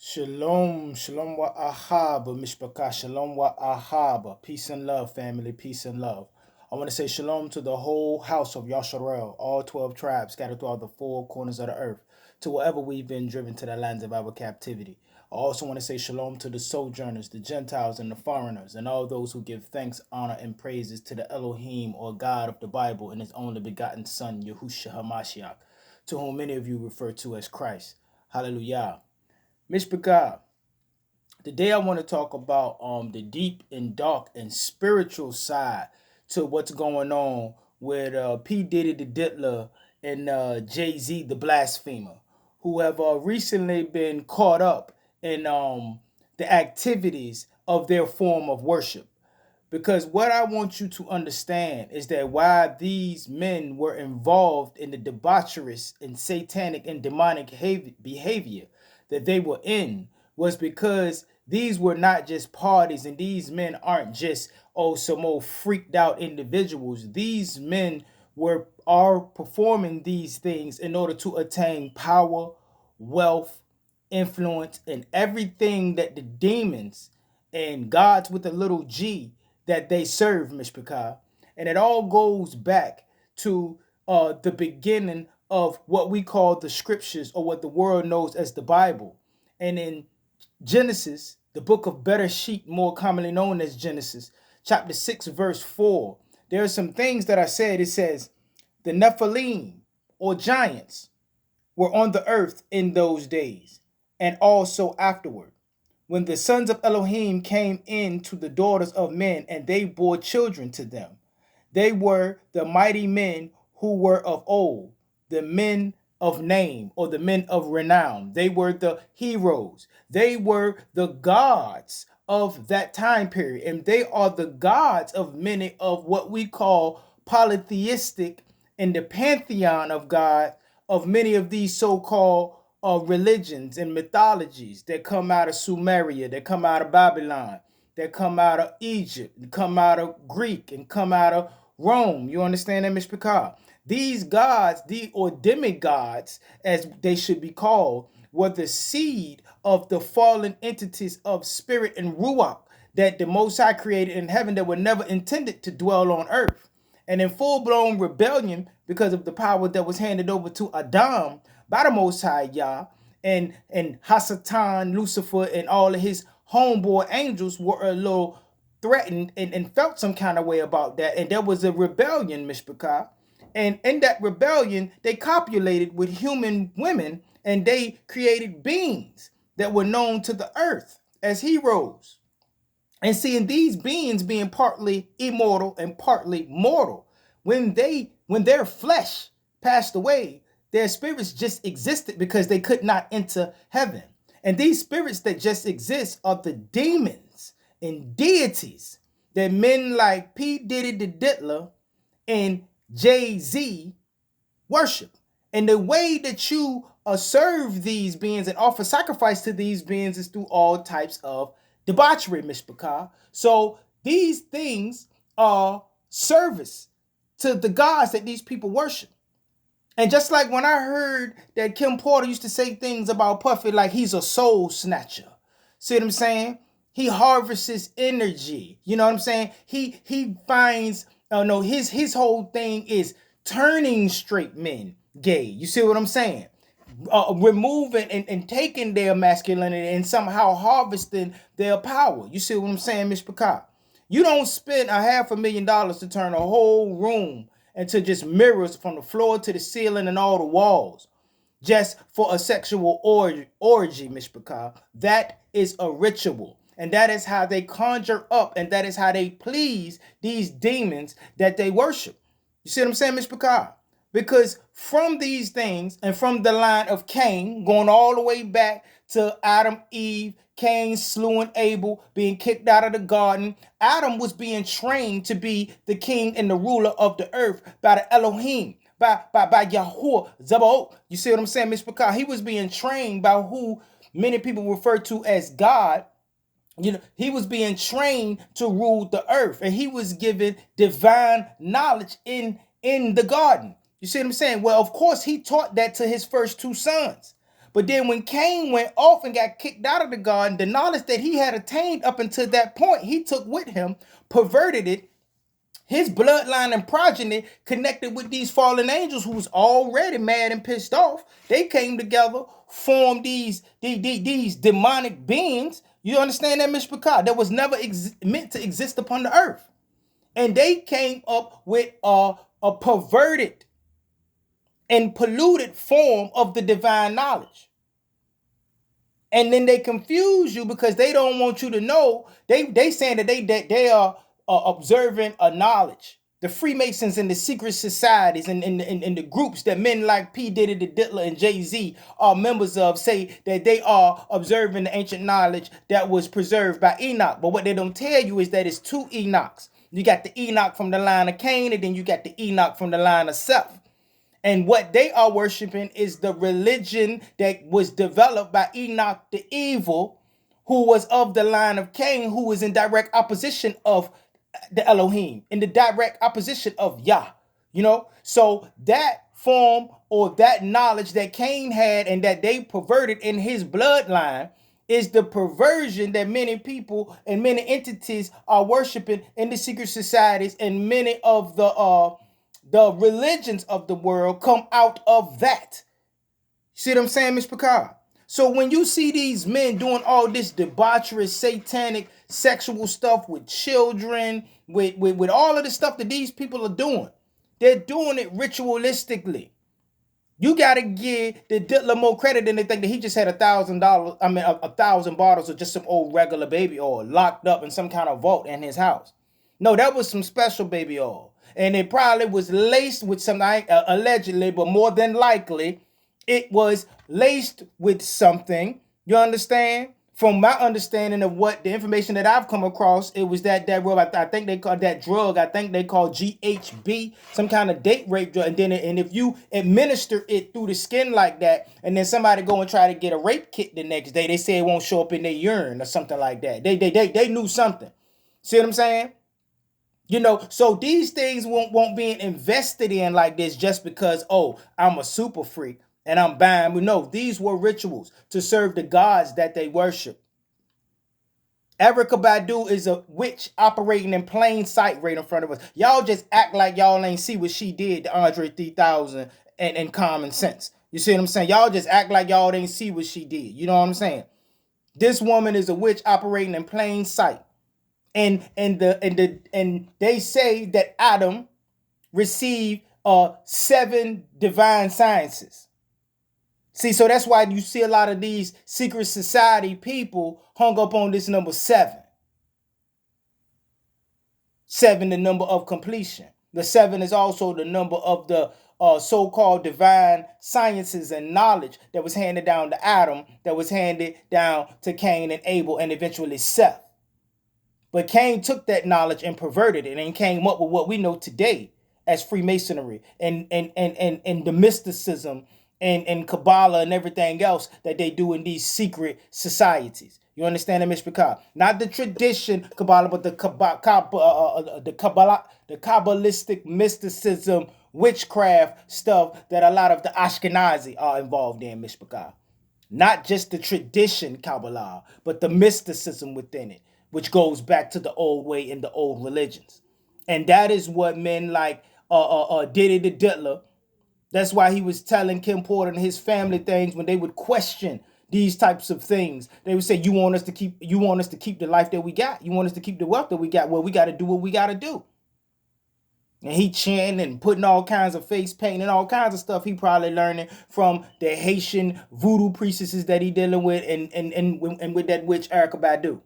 Shalom, shalom wa ahaba, mishpaka, shalom wa ahaba. Peace and love, family, peace and love. I want to say shalom to the whole house of Yasharel, all 12 tribes scattered throughout the four corners of the earth, to wherever we've been driven to the lands of our captivity. I also want to say shalom to the sojourners, the Gentiles, and the foreigners, and all those who give thanks, honor, and praises to the Elohim or God of the Bible and his only begotten Son, Yahushua HaMashiach, to whom many of you refer to as Christ. Hallelujah. Mishpachah, today I want to talk about the deep and dark and spiritual side to what's going on with P. Diddy the Diddler and JayZ the Blasphemer, who have recently been caught up in the activities of their form of worship. Because what I want you to understand is that why these men were involved in the debaucherous and satanic and demonic behavior that they were in was because these were not just parties, and these men aren't just some old freaked out individuals. These men are performing these things in order to attain power, wealth, influence, and everything that the demons and gods with a little g that they serve, Mishpachah. And it all goes back to the beginning of what we call the scriptures, or what the world knows as the Bible. And in Genesis, the book of Bereshit, more commonly known as Genesis, chapter 6, verse 4, there are some things that are said. It says, the Nephilim, or giants, were on the earth in those days, and also afterward, when the sons of Elohim came in to the daughters of men, and they bore children to them. They were the mighty men who were of old, the men of name, or the men of renown. They were the heroes. They were the gods of that time period. And they are the gods of many of what we call polytheistic and the pantheon of God of many of these so-called religions and mythologies that come out of Sumeria, that come out of Babylon, that come out of Egypt, and come out of Greek, and come out of Rome. You understand that, Mishpachah? These gods, or demigods, as they should be called, were the seed of the fallen entities of spirit and ruach that the Most High created in heaven, that were never intended to dwell on earth. And in full-blown rebellion, because of the power that was handed over to Adam by the Most High Yah, and Hasatan, Lucifer, and all of his homeboy angels were a little threatened and felt some kind of way about that. And there was a rebellion, Mishpachah. And in that rebellion, they copulated with human women, and they created beings that were known to the earth as heroes. And seeing these beings being partly immortal and partly mortal, when their flesh passed away, their spirits just existed because they could not enter heaven. And these spirits that just exist are the demons and deities that men like P. Diddy the Diddler and JayZ worship. And the way that you serve these beings and offer sacrifice to these beings is through all types of debauchery, Mishpachah. So these things are service to the gods that these people worship. And just like when I heard that Kim Porter used to say things about Puffy like he's a soul snatcher. See what I'm saying? He harvests energy. You know what I'm saying? He finds, no, his whole thing is turning straight men gay. You see what I'm saying? Removing and taking their masculinity and somehow harvesting their power. You see what I'm saying, Mishpachah? You don't spend $500,000 to turn a whole room into just mirrors from the floor to the ceiling and all the walls just for a sexual orgy, Mishpachah. That is a ritual. And that is how they conjure up, and that is how they please these demons that they worship. You see what I'm saying, Mishpachah? Because from these things, and from the line of Cain, going all the way back to Adam, Eve, Cain slewing Abel, being kicked out of the garden, Adam was being trained to be the king and the ruler of the earth by the Elohim, by Yahuwah Zabaoth. You see what I'm saying, Mishpachah? He was being trained by who many people refer to as God. You know, he was being trained to rule the earth, and he was given divine knowledge in the garden. You see what I'm saying? Well, of course, he taught that to his first two sons. But then when Cain went off and got kicked out of the garden, the knowledge that he had attained up until that point, he took with him, perverted it. His bloodline and progeny connected with these fallen angels who was already mad and pissed off. They came together, formed these demonic beings. You understand that, Mr. Picard? That was never meant to exist upon the earth. And they came up with a perverted and polluted form of the divine knowledge. And then they confuse you because they don't want you to know. They saying that they are observing a knowledge. The Freemasons and the secret societies and the groups that men like P. Diddy, the Diddler, and JayZ are members of say that they are observing the ancient knowledge that was preserved by Enoch. But what they don't tell you is that it's two Enochs. You got the Enoch from the line of Cain, and then you got the Enoch from the line of Seth. And what they are worshiping is the religion that was developed by Enoch the evil, who was of the line of Cain, who was in direct opposition of the Elohim, in the direct opposition of Yah. You know, so that form or that knowledge that Cain had and that they perverted in his bloodline is the perversion that many people and many entities are worshiping in the secret societies, and many of the religions of the world come out of that. See what I'm saying, Mr. Picard? So when you see these men doing all this debaucherous, satanic, sexual stuff with children, with all of the stuff that these people are doing, they're doing it ritualistically. You got to give the Diddler more credit than they think that he just had $1,000, I mean, 1,000 bottles of just some old regular baby oil locked up in some kind of vault in his house. No, that was some special baby oil. And it probably was laced with something, allegedly, but more than likely, it was laced with something. You understand? From my understanding of what the information that I've come across, it was that rub. I think they called that drug. I think they called GHB, some kind of date rape drug. And then, and if you administer it through the skin like that, and then somebody go and try to get a rape kit the next day, they say it won't show up in their urine or something like that. They knew something. See what I'm saying? You know, so these things won't be invested in like this just because, oh, I'm a super freak and I'm buying. But no, these were rituals to serve the gods that they worship. Erykah Badu is a witch operating in plain sight right in front of us. Y'all just act like y'all ain't see what she did to Andre 3000 and Common Sense. You see what I'm saying? Y'all just act like y'all didn't see what she did. You know what I'm saying? This woman is a witch operating in plain sight. And they say that Adam received 7 divine sciences. See, so that's why you see a lot of these secret society people hung up on this number 7. 7, the number of completion. The 7 is also the number of the so-called divine sciences and knowledge that was handed down to Adam, that was handed down to Cain and Abel, and eventually Seth. But Cain took that knowledge and perverted it and came up with what we know today as Freemasonry and the mysticism and Kabbalah and everything else that they do in these secret societies. You understand that, Mr. Picard? Not the tradition Kabbalah, but the Kabbalistic mysticism, witchcraft stuff that a lot of the Ashkenazi are involved in, Mr. Picard. Not just the tradition Kabbalah, but the mysticism within it, which goes back to the old way in the old religions. And that is what men like Diddy the Diddler, that's why he was telling Kim Porter and his family things when they would question these types of things. They would say, you want us to keep the life that we got. You want us to keep the wealth that we got. Well, we got to do what we got to do. And he chanting and putting all kinds of face paint and all kinds of stuff he probably learning from the Haitian voodoo priestesses that he dealing with and with that witch Erykah Badu.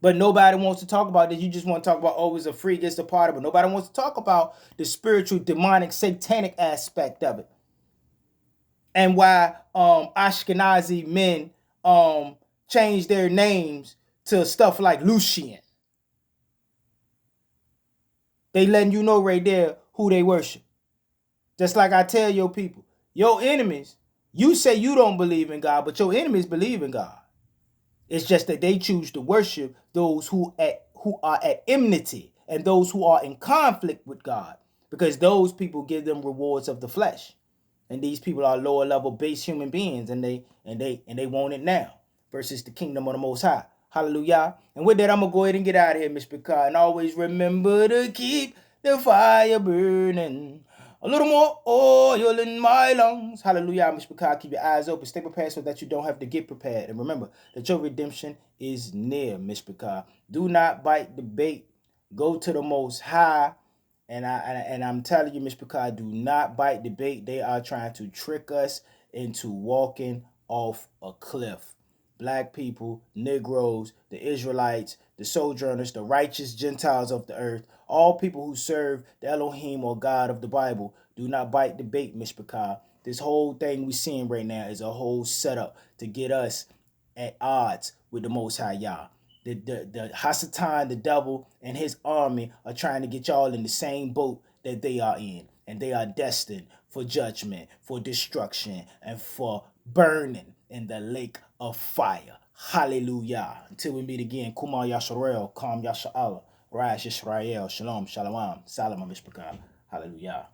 But nobody wants to talk about this. You just want to talk about, oh, it's a freak, it's a party. But nobody wants to talk about the spiritual, demonic, satanic aspect of it. And why Ashkenazi men change their names to stuff like Lucian. They letting you know right there who they worship. Just like I tell your people, your enemies, you say you don't believe in God, but your enemies believe in God. It's just that they choose to worship those who are at enmity and those who are in conflict with God, because those people give them rewards of the flesh. And these people are lower level base human beings, and they want it now versus the kingdom of the Most High. Hallelujah. And with that, I'm gonna go ahead and get out of here, Miss Picard. And always remember to keep the fire burning. A little more oil in my lungs. Hallelujah, Miss Picard. Keep your eyes open. Stay prepared so that you don't have to get prepared. And remember that your redemption is near, Miss Picard. Do not bite the bait. Go to the Most High. And I'm telling you, Miss Picard, do not bite the bait. They are trying to trick us into walking off a cliff. Black people, Negroes, the Israelites, the sojourners, the righteous Gentiles of the earth, all people who serve the Elohim or God of the Bible, do not bite the bait, Miss Picard. This whole thing we seeing right now is a whole setup to get us at odds with the Most High Yah. The Hasatan, the devil, and his army are trying to get y'all in the same boat that they are in. And they are destined for judgment, for destruction, and for burning in the lake of fire. Hallelujah. Until we meet again, Kumar Yasharel, Kam Yasha'Allah, Rise Yisrael, Shalom, Shalom, Salam, Mishpakah. Hallelujah.